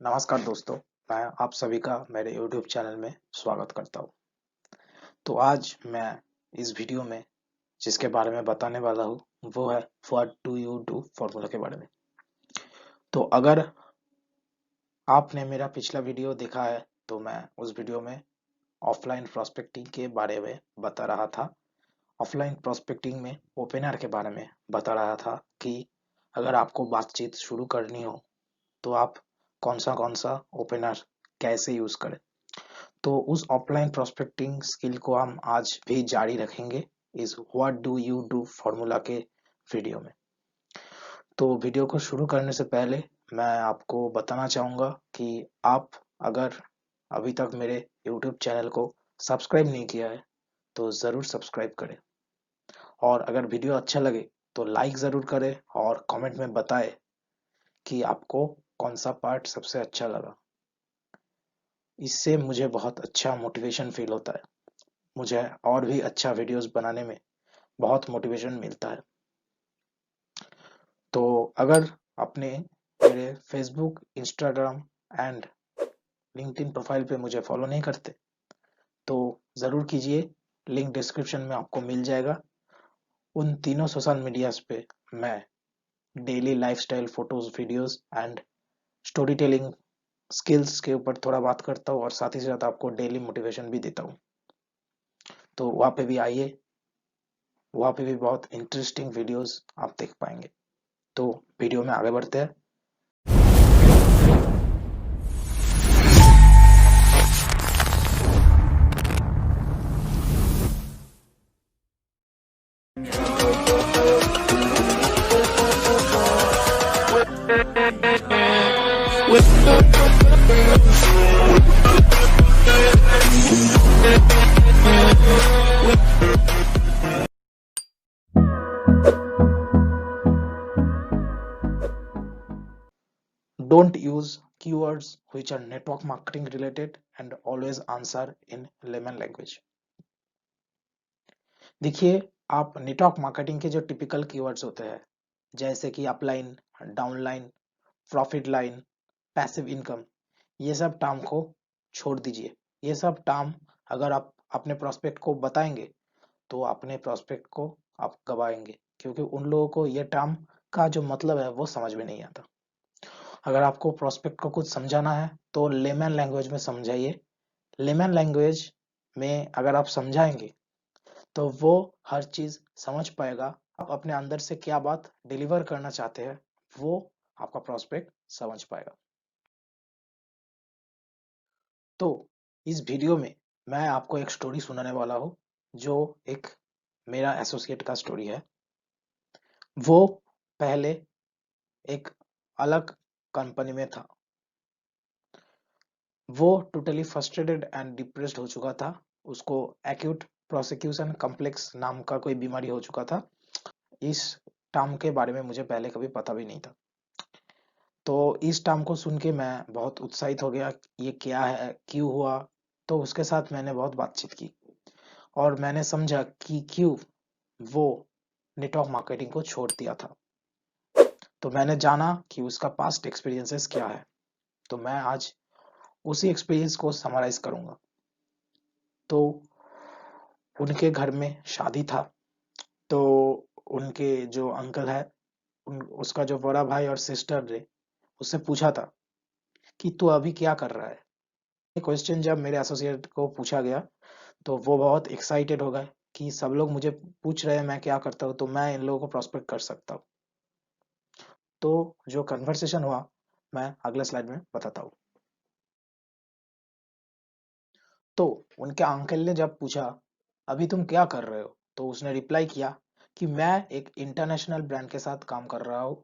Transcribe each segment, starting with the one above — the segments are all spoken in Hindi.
नमस्कार दोस्तों, मैं आप सभी का मेरे YouTube चैनल में स्वागत करता हूँ। तो आज मैं इस वीडियो में जिसके बारे में बताने वाला हूँ, वो है what do you do formula के बारे में। तो अगर आपने मेरा पिछला वीडियो देखा है, तो मैं उस वीडियो में ऑफलाइन प्रोस्पेक्टिंग के बारे में बता रहा था। ऑफलाइन प्रोस्पेक्टिंग में ओपनर के बारे में बता रहा था कि अगर आपको बातचीत शुरू करनी हो, तो आप कौन सा ओपनर कैसे यूज करें। तो उस ऑफलाइन प्रोस्पेक्टिंग स्किल को हम आज भी जारी रखेंगे इस what do you do formula के वीडियो में। तो वीडियो को शुरू करने से पहले मैं आपको बताना चाहूँगा कि आप अगर अभी तक मेरे YouTube चैनल को सब्सक्राइब नहीं किया है, तो ज़रूर सब्सक्राइब करें। और अगर वीडियो अच्छा लगे तो लाइक ज़रूर करें और कमेंट में बताएं कि आपको कौन सा पार्ट सबसे अच्छा लगा। इससे मुझे बहुत अच्छा मोटिवेशन फील होता है। मुझे और भी अच्छा वीडियोस बनाने में बहुत मोटिवेशन मिलता है। तो अगर आपने मेरे Facebook, Instagram and LinkedIn profile पे मुझे फॉलो नहीं करते, तो ज़रूर कीजिए। लिंक डिस्क्रिप्शन में आपको मिल जाएगा। उन तीनों सोशल मीडियाज पे मैं daily lifestyle photos, videos and story telling skills के ऊपर थोड़ा बात करता हूँ और साथ ही साथ आपको डेली मोटिवेशन भी देता हूँ। तो वहाँ पे भी आइए, वहाँ पे भी बहुत इंटरेस्टिंग वीडियोस आप देख पाएंगे। तो वीडियो में आगे बढ़ते हैं। Don't use keywords which are network marketing related and always answer in layman language. देखिए, आप नेटवर्क मार्केटिंग के जो टिपिकल कीवर्ड्स होते हैं, जैसे कि upline, downline, profit line, passive income, ये सब टर्म को छोड़ दीजिए। ये सब टर्म अगर आप अपने प्रोस्पेक्ट को बताएंगे, तो अपने प्रोस्पेक्ट को आप गवाएंगे, क्योंकि उन लोगों को ये टर्म का जो मतलब है वो समझ में नहीं आता। अगर आपको प्रोस्पेक्ट को कुछ समझाना है तो लेमैन लैंग्वेज में समझाइए। लेमैन लैंग्वेज में अगर आप समझाएंगे, तो वो हर चीज समझ पाएगा। आप अपने अंदर से क्या बात डिलीवर करना चाहते हैं, वो आपका प्रोस्पेक्ट समझ पाएगा। तो इस वीडियो में मैं आपको एक स्टोरी सुनाने वाला हूँ, जो एक मेरा एसोसिएट का स्टोरी है। वो पहले एक अलग कंपनी में था। वो टोटली फ्रस्ट्रेटेड एंड डिप्रेस्ड हो चुका था। उसको एक्यूट प्रोसिक्यूशन कॉम्प्लेक्स नाम का कोई बीमारी हो चुका था। इस टर्म के बारे में मुझे पहले कभी पता भी नहीं था। तो इस टर्म को सुन के मैं बहुत उत्साहित हो गया, ये क्या है, क्यों हुआ। तो उसके साथ मैंने बहुत बातचीत की और मैंने समझा कि क्यों वो नेटवर्क मार्केटिंग को छोड़ दिया था। तो मैंने जाना कि उसका पास्ट एक्सपीरियंसेस क्या है। तो मैं आज उसी एक्सपीरियंस को समराइज करूंगा। तो उनके घर में शादी था। तो उनके जो अंकल है, उसका जो बड़ा भाई और सिस्टर ने उससे पूछा था कि तू अभी क्या कर रहा है। ये क्वेश्चन जब मेरे एसोसिएट को पूछा गया, तो वो बहुत एक्साइटेड हो गए कि सब लोग मुझे पूछ रहे हैं मैं क्या करता हूँ, तो मैं इन लोगों को प्रॉस्पेक्ट कर सकता हूँ। तो जो कन्वर्सेशन हुआ, मैं अगले स्लाइड में बताता हूँ। तो उनके अंकल ने जब पूछा अभी तुम क्या कर रहे हो, तो उसने रिप्लाई किया कि मैं एक इंटरनेशनल ब्रांड के साथ काम कर रहा हूँ।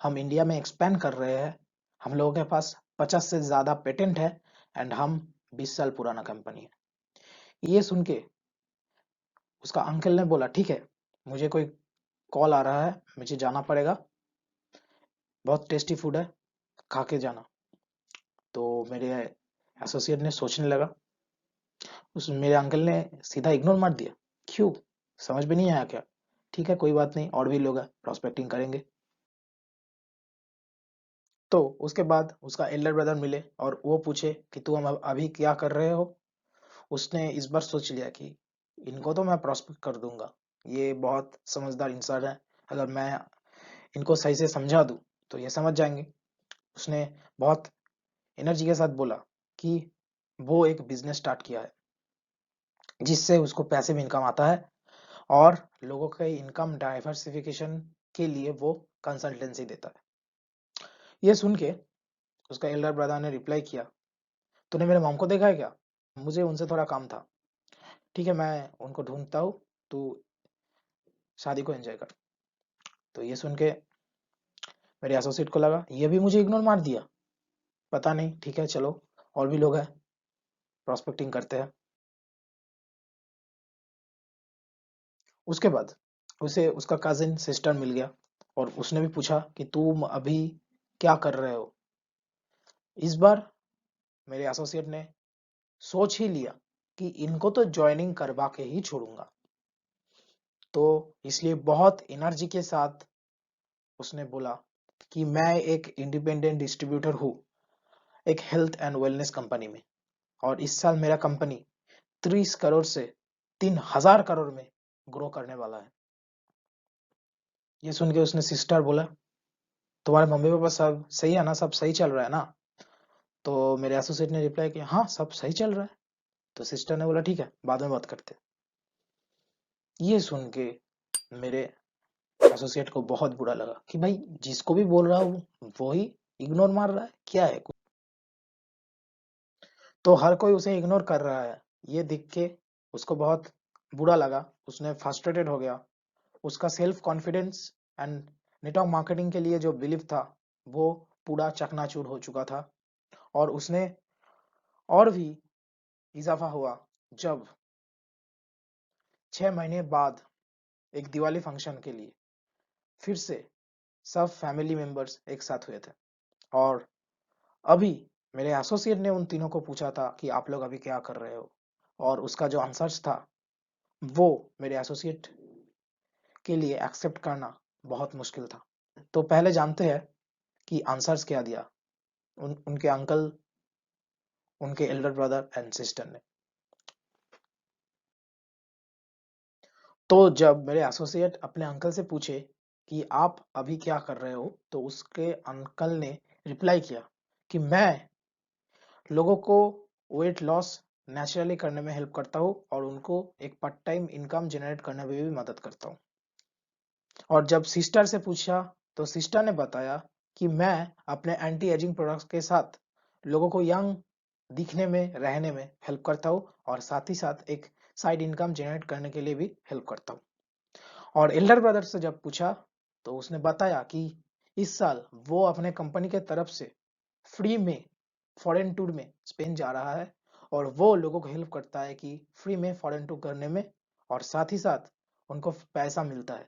हम इंडिया में एक्सपेंड कर रहे हैं। हम लोगों के पास 50 से ज्यादा पेटेंट है एंड हम 20 साल पुराना कंपनी है। ये सुन के उसका अंकल ने बोला ठीक है, मुझे कोई कॉल आ रहा है, मुझे जाना पड़ेगा। बहुत टेस्टी फूड है, खा के जाना। तो मेरे एसोसिएट ने सोचने लगा। उस मेरे अंकल ने सीधा इग्नोर मार दिया। क्यों, समझ में नहीं आया क्या? ठीक है, कोई बात नहीं, और भी लोग हैं, प्रोस्पेक्टिंग करेंगे। तो उसके बाद उसका एल्डर ब्रदर मिले और वो पूछे कि तू हम अभी क्या कर रहे हो। उसने इस बार सोच लिया कि इनको तो मैं प्रॉस्पेक्ट कर दूंगा, ये बहुत समझदार इंसान है, अगर मैं इनको सही से समझा दूं तो ये समझ जाएंगे। उसने बहुत एनर्जी के साथ बोला कि वो एक बिजनेस स्टार्ट किया है जिससे उसको पैसिव इनकम आता है और लोगों के इनकम डाइवर्सिफिकेशन के लिए वो कंसल्टेंसी देता है। ये सुन के उसका एल्डर ब्रदर ने रिप्लाई किया, तूने मेरे मॉम को देखा है क्या? मुझे उनसे थोड़ा काम था। ठीक है, मैं उनको ढूंढता हूँ, तू शादी को एंजॉय कर। तो ये सुन के मेरे एसोसिएट को लगा ये भी मुझे इग्नोर मार दिया, पता नहीं, ठीक है चलो और भी लोग हैं, प्रॉस्पेक्टिंग करते हैं। उसके बाद उसे उसका कजिन सिस्टर मिल गया और उसने भी पूछा कि तुम अभी क्या कर रहे हो। इस बार मेरे एसोसिएट ने सोच ही लिया कि इनको तो ज्वाइनिंग करवा के ही छोड़ूंगा, तो इसलिए बहुत एनर्जी के साथ उसने बोला कि मैं एक इंडिपेंडेंट डिस्ट्रीब्यूटर हूँ एक हेल्थ एंड वेलनेस कंपनी में, और इस साल मेरा कंपनी 30 करोड़ से 3000 करोड़ में ग्रो करने वाला है। ये सुन के उसने सिस्टर बोला, तुम्हारे मम्मी पापा सब सही है ना, सब सही चल रहा है ना? तो मेरे एसोसिएट ने रिप्लाई किया, हाँ सब सही चल रहा है। तो सिस्टर ने बोला ठीक है, बाद में बात करते हैं। ये सुन के मेरे एसोसिएट को बहुत बुरा लगा कि भाई जिसको भी बोल रहा हूँ वो ही इग्नोर मार रहा है, क्या है कुछ। तो हर कोई उसे इग्नोर कर रहा है, ये देख के उसको बहुत बुरा लगा, उसने फ्रस्ट्रेटेड हो गया। उसका self confidence and network marketing के लिए जो बिलीव था वो पूरा चकनाचूर हो चुका था। और उसने और भी इजाफा हुआ जब 6 महीने बाद एक दिवाली फंक्शन के लिए फिर से सब फैमिली मेंबर्स एक साथ हुए थे। और अभी मेरे एसोसिएट ने उन तीनों को पूछा था कि आप लोग अभी क्या कर रहे हो, और उसका जो आंसर्स था वो मेरे एसोसिएट के लिए एक्सेप्ट करना बहुत मुश्किल था। तो पहले जानते हैं कि आंसर्स क्या दिया उनके अंकल, उनके एल्डर ब्रदर एंड सिस्टर ने। तो जब मेरे एसोसिएट अपने अंकल से पूछे कि आप अभी क्या कर रहे हो, तो उसके अंकल ने रिप्लाई किया कि मैं लोगों को वेट लॉस नेचुरली करने में हेल्प करता हूँ और उनको एक पार्ट टाइम इनकम जनरेट करने में भी मदद करता हूँ। और जब सिस्टर से पूछा तो सिस्टर ने बताया कि मैं अपने एंटी एजिंग प्रोडक्ट्स के साथ लोगों को यंग दिखने में रहने में हेल्प करता हूँ और साथ ही साथ एक साइड इनकम जनरेट करने के लिए भी हेल्प करता हूँ। और एल्डर ब्रदर से जब पूछा तो उसने बताया कि इस साल वो अपने कंपनी के तरफ से फ्री में फॉरेन टूर में स्पेन जा रहा है और वो लोगों को हेल्प करता है कि फ्री में फॉरेन टूर करने में, और साथ ही साथ उनको पैसा मिलता है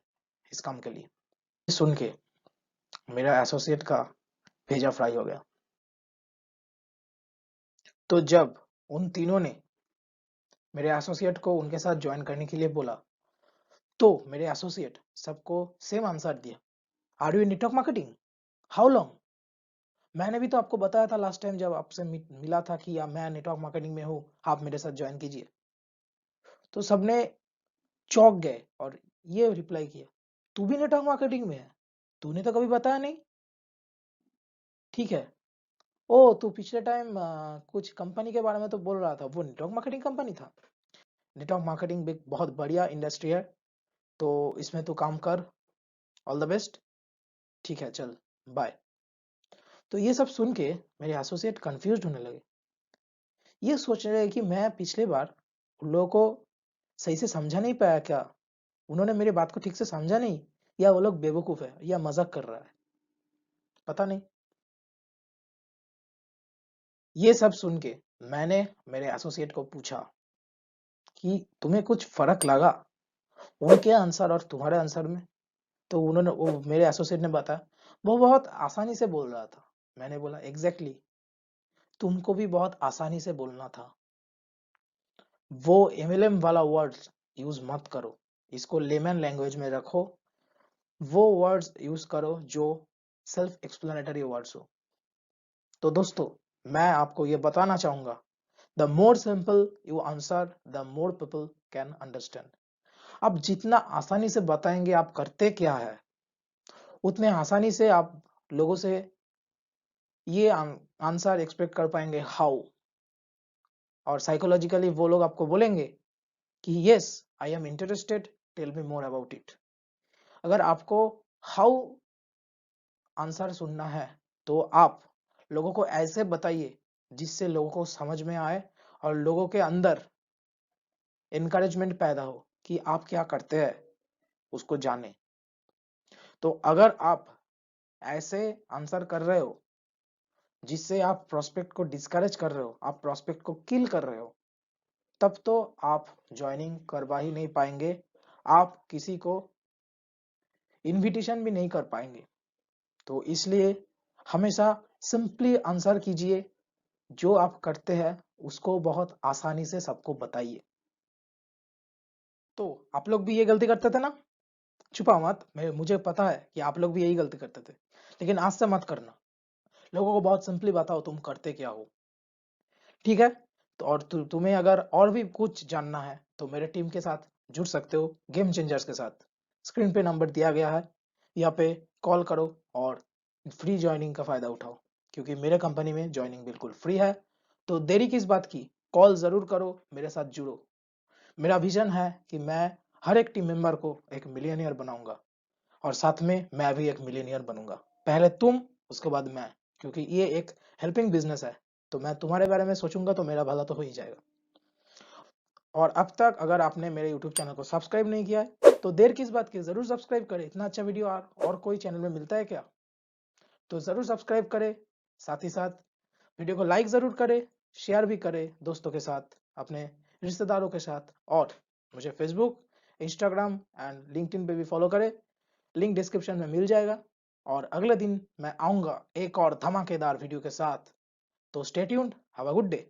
इस काम के लिए। ये सुन के मेरा एसोसिएट का भेजा फ्राई हो गया। तो जब उन तीनों ने मेरे एसोसिएट को उनके साथ ज्वाइन करने के लिए बोला तो मेरे एसोसिएट सबको सेम आंसर दिया, are you in network marketing, how long. मैंने भी तो आपको बताया था लास्ट टाइम जब आपसे मिला था कि मैं नेटवर्क मार्केटिंग में हूँ, आप मेरे साथ ज्वाइन कीजिए। तो सबने चौंक गए और ये रिप्लाई किया, तू भी नेटवर्क मार्केटिंग में है, तूने तो कभी बताया नहीं। ठीक है, ओ तू पिछले टाइम कुछ कंपनी के बारे में तो बोल रहा था, वो नेटवर्क मार्केटिंग कंपनी था। नेटवर्क मार्केटिंग भी बहुत बढ़िया इंडस्ट्री है, तो इसमें तू काम कर, ऑल द बेस्ट। ठीक है चल, बाय। तो ये सब सुन के मेरे एसोसिएट कंफ्यूज होने लगे, ये सोच रहे हैं कि मैं पिछले बार उन लोगों को सही से समझा नहीं पाया क्या, उन्होंने मेरी बात को ठीक से समझा नहीं, या वो लोग बेवकूफ है या मजाक कर रहा है, पता नहीं। ये सब सुन के मैंने मेरे एसोसिएट को पूछा कि तुम्हें कुछ फर्क लगा उनके आंसर और तुम्हारे आंसर में? तो उन्होंने वो मेरे एसोसिएट ने बताया वो बहुत आसानी से बोल रहा था। मैंने बोला एग्जैक्टली तुमको भी बहुत आसानी से बोलना था, वो एमएलएम वाला वर्ड्स यूज मत करो, इसको लेमन लैंग्वेज में रखो, वो वर्ड्स यूज करो जो सेल्फ एक्सप्लेनेटरी वर्ड्स हो। तो दोस्तों, मैं आपको ये बताना चाहूंगा, the more simple you answer the more people can understand. आप जितना आसानी से बताएंगे आप करते क्या है, उतने आसानी से आप लोगों से ये आंसर एक्सपेक्ट कर पाएंगे हाउ। और साइकोलॉजिकली वो लोग आपको बोलेंगे कि yes I am interested, tell me more about it. अगर आपको हाउ आंसर सुनना है तो आप लोगों को ऐसे बताइए जिससे लोगों को समझ में आए और लोगों के अंदर एनकरेजमेंट पैदा हो कि आप क्या करते हैं उसको जाने। तो अगर आप ऐसे आंसर कर रहे हो जिससे आप प्रोस्पेक्ट को डिस्करेज कर रहे हो, आप प्रोस्पेक्ट को किल कर रहे हो, तब तो आप ज्वाइनिंग करवा ही नहीं पाएंगे, आप किसी को इनविटेशन भी नहीं कर पाएंगे। तो इसलिए हमेशा सिंपली आंसर कीजिए, जो आप करते हैं उसको बहुत आसानी से सबको बताइए। तो आप लोग भी ये गलती करते थे ना? छुपा मत, मुझे पता है कि आप लोग भी यही गलती करते थे, लेकिन आज से मत करना। लोगों को बहुत सिंपली बताओ तुम करते क्या हो, ठीक है? तो और तुम्हें अगर और भी कुछ जानना है तो मेरे टीम के साथ जुड़ सकते हो, गेम चेंजर्स के साथ। स्क्रीन पे नंबर दिया गया है, यहाँ पे कॉल करो और फ्री ज्वाइनिंग का फायदा उठाओ, क्योंकि मेरे कंपनी में ज्वाइनिंग बिल्कुल फ्री है। तो देरी किस बात की, कॉल जरूर करो, मेरे साथ जुड़ो। मेरा विजन है कि मैं हर एक टीम मेंबर को एक मिलियनियर बनाऊंगा, और साथ में मैं भी एक मिलियनियर बनूंगा। पहले तुम, उसके बाद मैं, क्योंकि ये एक हेल्पिंग बिजनेस है। तो मैं तुम्हारे बारे में सोचूंगा तो मेरा भला तो हो ही जाएगा। और अब तक अगर आपने मेरे यूट्यूब चैनल को सब्सक्राइब नहीं किया है तो देर किस बात की, जरूर सब्सक्राइब करें। इतना अच्छा वीडियो और कोई चैनल में मिलता है क्या? तो जरूर सब्सक्राइब करें। साथ ही साथ वीडियो को लाइक जरूर करें, शेयर भी करें दोस्तों के साथ, अपने रिश्तेदारों के साथ। और मुझे फेसबुक, इंस्टाग्राम एंड लिंक्डइन पे भी फॉलो करें, लिंक डिस्क्रिप्शन में मिल जाएगा। और अगले दिन मैं आऊंगा एक और धमाकेदार वीडियो के साथ। तो stay tuned, have a good day.